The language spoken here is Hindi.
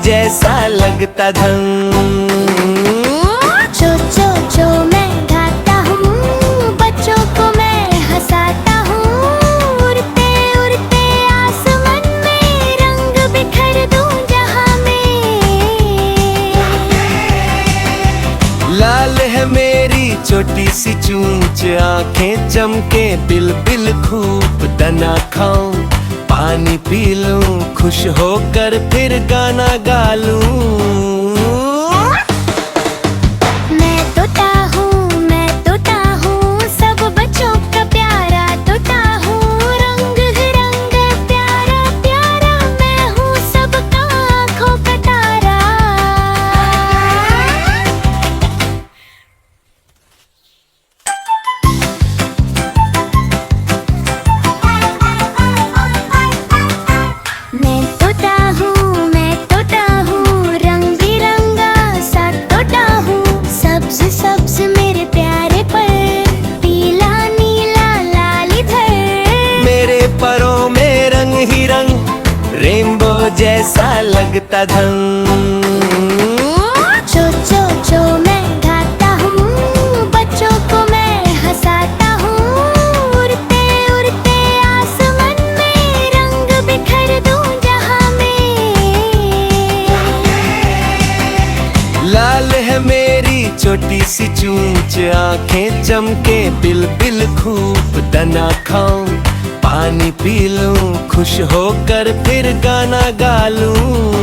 जैसा लगता धन। चो चो चो मैं गाता हूँ, बच्चों को मैं हंसाता हूँ। उड़ते उड़ते आसमान में रंग बिखर दूँ जहाँ में। लाल है मेरी छोटी सी चूंच, आंखें चमके बिल खूब दाना खाऊं, पानी पी लूं, खुश होकर फिर गाना गा लूं। मैं तोता हूँ, सब बच्चों का प्यारा तोता हूँ। रंग रंग प्यारा प्यारा, मैं हूँ सबका आँखों का तारा। मैं तोता हूँ, रंग बिरंगा सा तोता हूँ। सब्ज सब्ज मेरे प्यारे पर, पीला नीला लाल इधर। मेरे परों में रंग ही रंग, रेनबो जैसा लगता धन। चो चो चो मैं गाता हूँ, बच्चों को मैं हंसाता हूँ। उड़ते उड़ते आसमान में रंग बिखर दूँ जहाँ में। लाल है मेरी छोटी सी चूंच, आंखें चमके बिल खूब दाना खाऊं, पानी पी लूं, खुश होकर फिर गाना गा लूं।